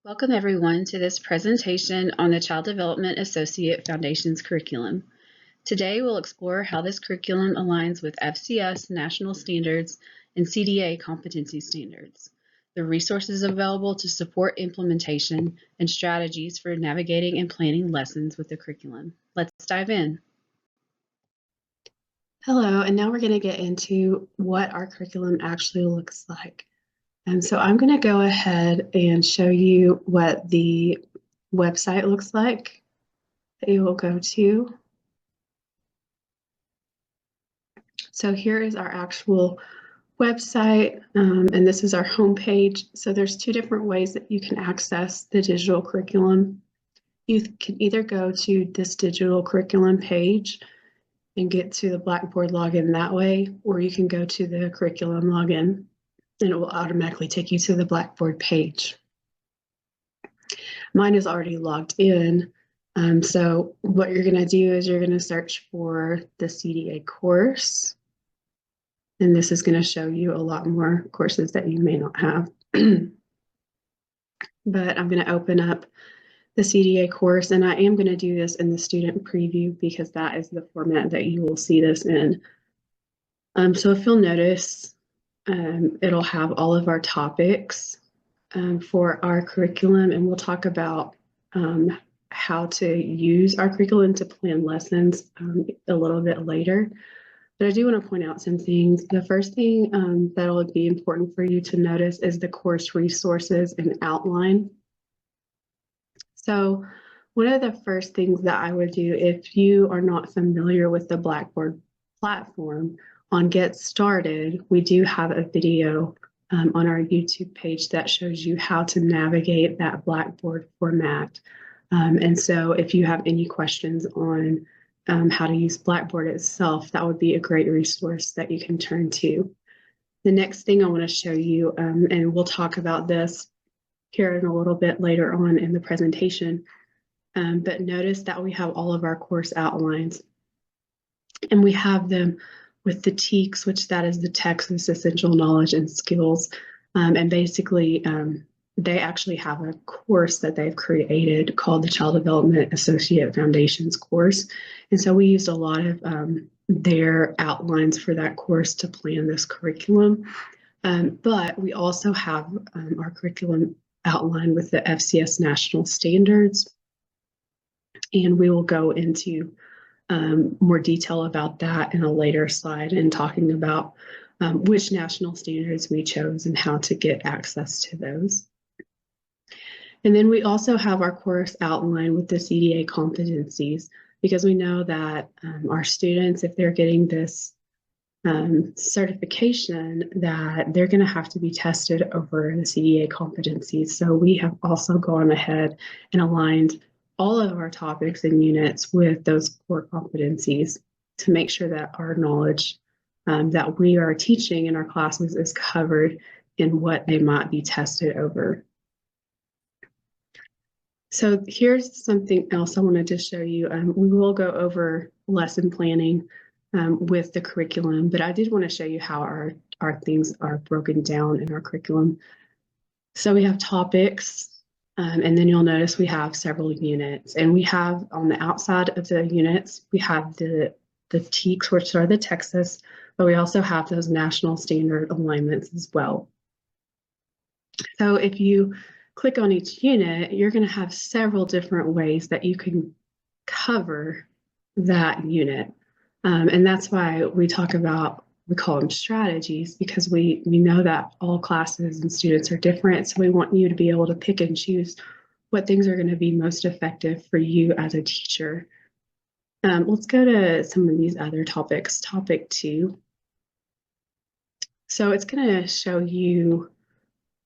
Welcome everyone to this presentation on the Child Development Associate Foundation's curriculum. Today we'll explore how this curriculum aligns with FCS national standards and CDA competency standards, the resources available to support implementation, and strategies for navigating and planning lessons with the curriculum. Let's dive in. Hello, and now we're going to get into what our curriculum actually looks like. And so I'm going to go ahead and show you what the website looks like that you will go to. So here is our actual website, and this is our homepage. So there's two different ways that you can access the digital curriculum. You can either go to this digital curriculum page and get to the Blackboard login that way, or you can go to the curriculum login and it will automatically take you to the Blackboard page. Mine is already logged in. So what you're going to do is you're going to search for the CDA course. And this is going to show you a lot more courses that you may not have. But I'm going to open up the CDA course, and I am going to do this in the student preview because that is the format that you will see this in. So if you'll notice, it'll have all of our topics for our curriculum, and we'll talk about how to use our curriculum to plan lessons a little bit later. But I do want to point out some things. The first thing that'll be important for you to notice is the course resources and outline. So one of the first things that I would do if you are not familiar with the Blackboard platform, on Get Started, we do have a video on our YouTube page that shows you how to navigate that Blackboard format. And so if you have any questions on how to use Blackboard itself, that would be a great resource that you can turn to. The next thing I want to show you, and we'll talk about this here in a little bit later on in the presentation, but notice that we have all of our course outlines, and we have them with the TEKS, which that is the Texas Essential Knowledge and Skills. And basically, they actually have a course that they've created called the Child Development Associate Foundations course. And so we used a lot of their outlines for that course to plan this curriculum. But we also have our curriculum outlined with the FCS national standards. And we will go into more detail about that in a later slide and talking about which national standards we chose and how to get access to those. And then we also have our course outline with the CDA competencies, because we know that our students, if they're getting this certification, that they're going to have to be tested over the CDA competencies. So we have also gone ahead and aligned all of our topics and units with those core competencies to make sure that our knowledge that we are teaching in our classes is covered in what they might be tested over. So here's something else I wanted to show you. We will go over lesson planning with the curriculum, but I did want to show you how our things are broken down in our curriculum. So we have topics, and then you'll notice we have several units, and we have on the outside of the units, we have the TEKS, which are the Texas, but we also have those national standard alignments as well. So if you click on each unit, you're going to have several different ways that you can cover that unit. And that's why we call them strategies, because we know that all classes and students are different. So we want you to be able to pick and choose what things are going to be most effective for you as a teacher. Let's go to some of these other topics. Topic 2. So it's going to show you,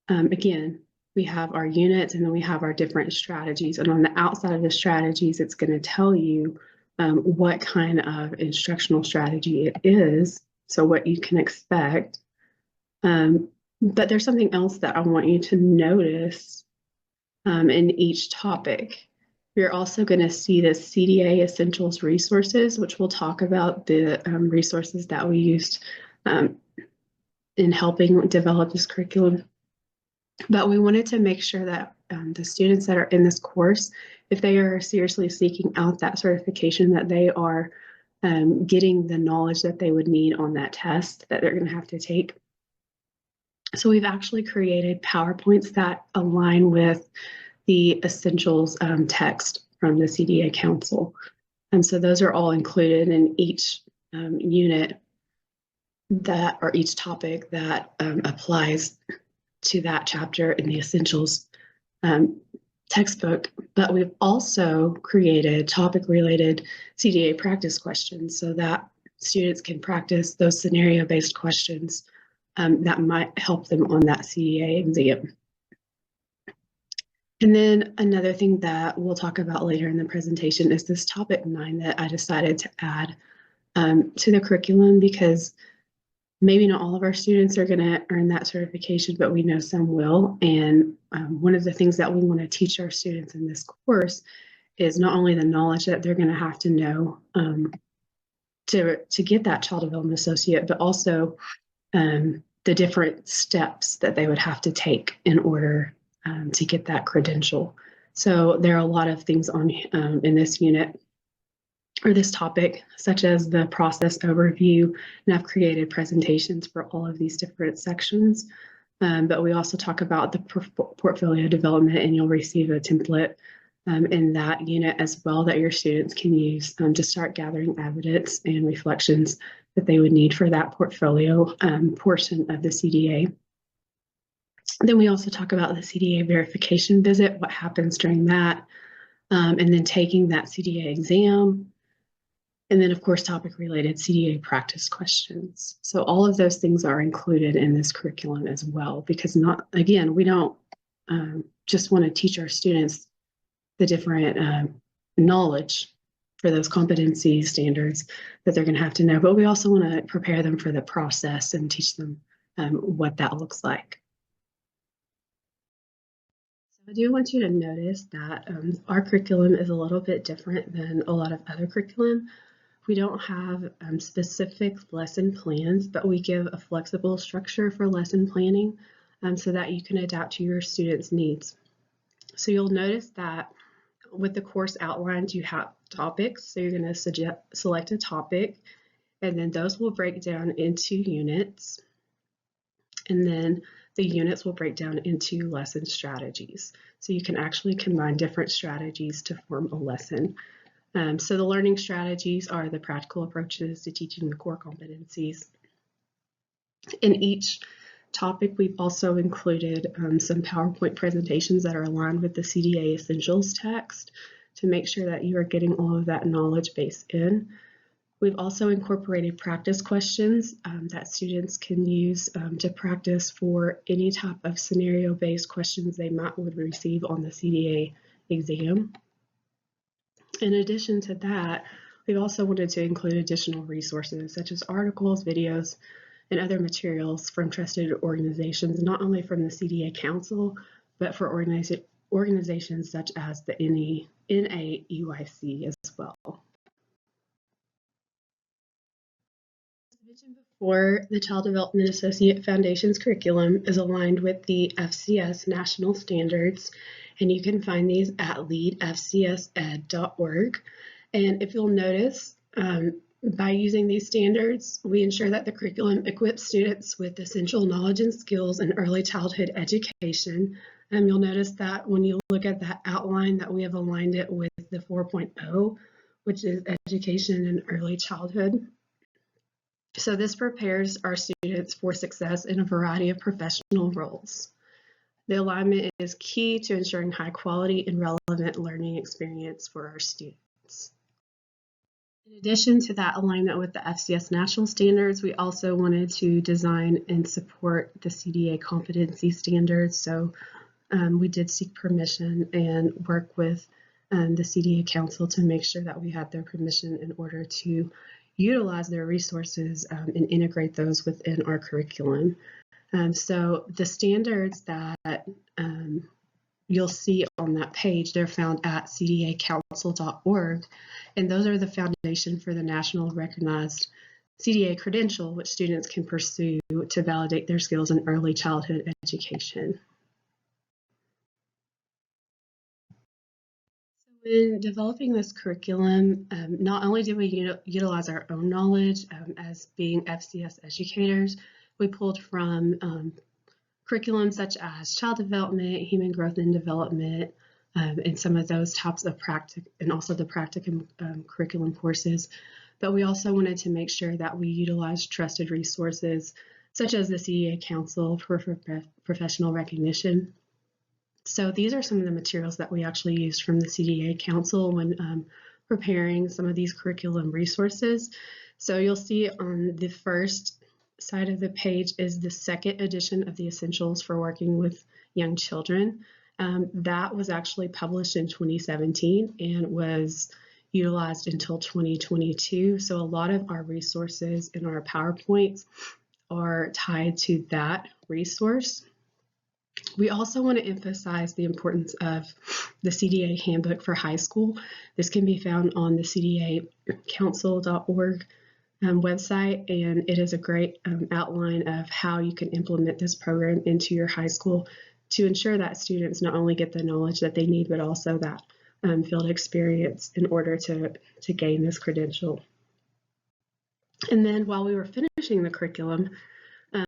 again, we have our units and then we have our different strategies. And on the outside of the strategies, it's going to tell you what kind of instructional strategy it is, so what you can expect. But there's something else that I want you to notice in each topic. You're also going to see the CDA Essentials resources, which we'll talk about the resources that we used in helping develop this curriculum. But we wanted to make sure that the students that are in this course, if they are seriously seeking out that certification, that they are getting the knowledge that they would need on that test that they're going to have to take. So we've actually created PowerPoints that align with the essentials text from the CDA Council. And so those are all included in each unit that, or each topic that applies to that chapter in the essentials textbook. But we've also created topic-related CDA practice questions so that students can practice those scenario-based questions that might help them on that CDA exam. And then another thing that we'll talk about later in the presentation is this topic 9 that I decided to add to the curriculum, because maybe not all of our students are going to earn that certification, but we know some will. And one of the things that we want to teach our students in this course is not only the knowledge that they're going to have to know to get that child development associate, but also the different steps that they would have to take in order to get that credential. So there are a lot of things on in this unit or this topic, such as the process overview, and I've created presentations for all of these different sections. But we also talk about the portfolio development, and you'll receive a template in that unit as well that your students can use to start gathering evidence and reflections that they would need for that portfolio portion of the CDA. Then we also talk about the CDA verification visit, what happens during that, and then taking that CDA exam. And then, of course, topic-related CDA practice questions. So all of those things are included in this curriculum as well, because again, we don't just want to teach our students the different knowledge for those competency standards that they're going to have to know, but we also want to prepare them for the process and teach them what that looks like. I do want you to notice that our curriculum is a little bit different than a lot of other curriculum. We don't have specific lesson plans, but we give a flexible structure for lesson planning so that you can adapt to your students' needs. So you'll notice that with the course outlines, you have topics. So you're going to select a topic, and then those will break down into units. And then the units will break down into lesson strategies. So you can actually combine different strategies to form a lesson. So the learning strategies are the practical approaches to teaching the core competencies. In each topic, we've also included some PowerPoint presentations that are aligned with the CDA Essentials text to make sure that you are getting all of that knowledge base in. We've also incorporated practice questions that students can use to practice for any type of scenario-based questions they would receive on the CDA exam. In addition to that, we've also wanted to include additional resources such as articles, videos, and other materials from trusted organizations, not only from the CDA Council, but for organizations such as the NAEYC as well. Before, the Child Development Associate Foundation's curriculum is aligned with the FCS national standards, and you can find these at leadfcsed.org. And if you'll notice, by using these standards, we ensure that the curriculum equips students with essential knowledge and skills in early childhood education. And you'll notice that when you look at that outline that we have aligned it with the 4.0, which is education in early childhood. So this prepares our students for success in a variety of professional roles. The alignment is key to ensuring high quality and relevant learning experience for our students. In addition to that alignment with the FCS national standards, we also wanted to design and support the CDA competency standards. So we did seek permission and work with the CDA Council to make sure that we had their permission in order to utilize their resources and integrate those within our curriculum. So the standards that you'll see on that page, they're found at cdacouncil.org, and those are the foundation for the national recognized CDA credential, which students can pursue to validate their skills in early childhood education. When developing this curriculum, not only did we utilize our own knowledge as being FCS educators, we pulled from curriculum such as child development, human growth and development, and some of those types of practice, and also the practicum curriculum courses. But we also wanted to make sure that we utilized trusted resources such as the CDA Council for Professional Recognition. So these are some of the materials that we actually used from the CDA Council when preparing some of these curriculum resources. So you'll see on the first side of the page is the second edition of the Essentials for Working with Young Children. That was actually published in 2017 and was utilized until 2022. So a lot of our resources in our PowerPoints are tied to that resource. We also want to emphasize the importance of the CDA Handbook for High School. This can be found on the CDAcouncil.org website, and it is a great outline of how you can implement this program into your high school to ensure that students not only get the knowledge that they need, but also that field experience in order to gain this credential. And then while we were finishing the curriculum,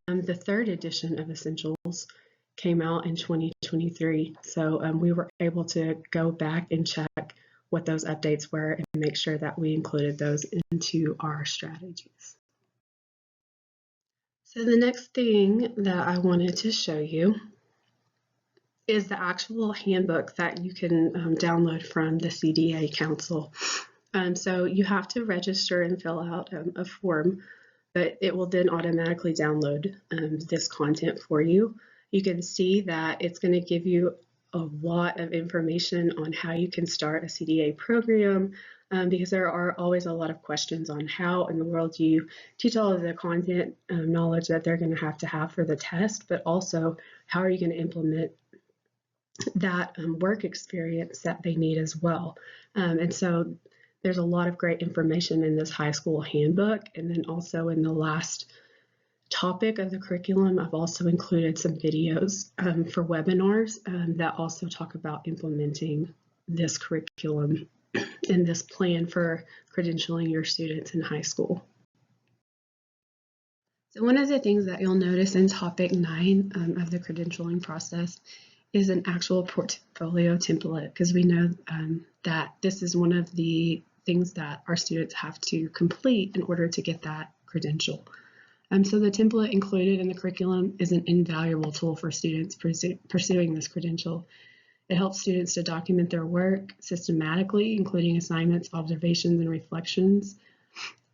the third edition of Essentials came out in 2023. So we were able to go back and check what those updates were and make sure that we included those into our strategies. So the next thing that I wanted to show you is the actual handbook that you can download from the CDA Council. So you have to register and fill out a form, but it will then automatically download this content for you. You can see that it's going to give you a lot of information on how you can start a CDA program, because there are always a lot of questions on how in the world do you teach all of the content knowledge that they're going to have for the test, but also how are you going to implement that work experience that they need as well. And so there's a lot of great information in this high school handbook. And then also in the last topic of the curriculum, I've also included some videos for webinars that also talk about implementing this curriculum and this plan for credentialing your students in high school. So one of the things that you'll notice in topic 9 of the credentialing process is an actual portfolio template, because we know that this is one of the things that our students have to complete in order to get that credential. So the template included in the curriculum is an invaluable tool for students pursuing this credential. It helps students to document their work systematically, including assignments, observations, and reflections.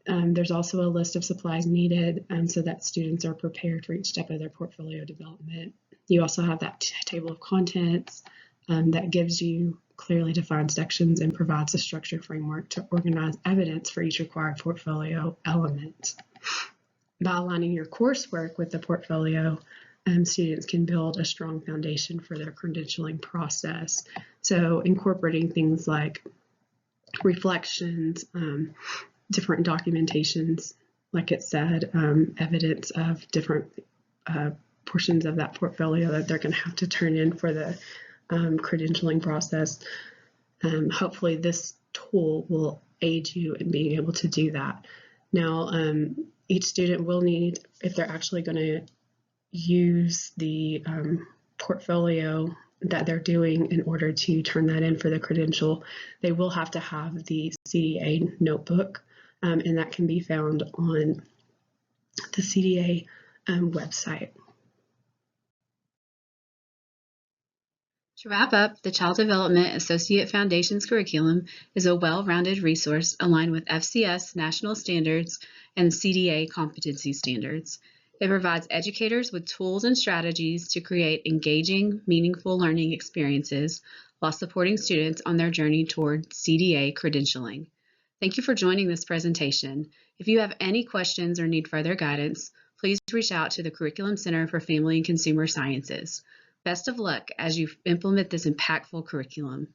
There's also a list of supplies needed so that students are prepared for each step of their portfolio development. You also have that table of contents that gives you clearly defined sections and provides a structured framework to organize evidence for each required portfolio element. By aligning your coursework with the portfolio, students can build a strong foundation for their credentialing process. So incorporating things like reflections, different documentations, like it said, evidence of different portions of that portfolio that they're going to have to turn in for the credentialing process. Hopefully this tool will aid you in being able to do that. Now, each student will need, if they're actually going to use the portfolio that they're doing in order to turn that in for the credential, they will have to have the CDA notebook, and that can be found on the CDA website. To wrap up, the Child Development Associate Foundation's curriculum is a well-rounded resource aligned with FCS national standards and CDA competency standards. It provides educators with tools and strategies to create engaging, meaningful learning experiences while supporting students on their journey toward CDA credentialing. Thank you for joining this presentation. If you have any questions or need further guidance, please reach out to the Curriculum Center for Family and Consumer Sciences. Best of luck as you implement this impactful curriculum.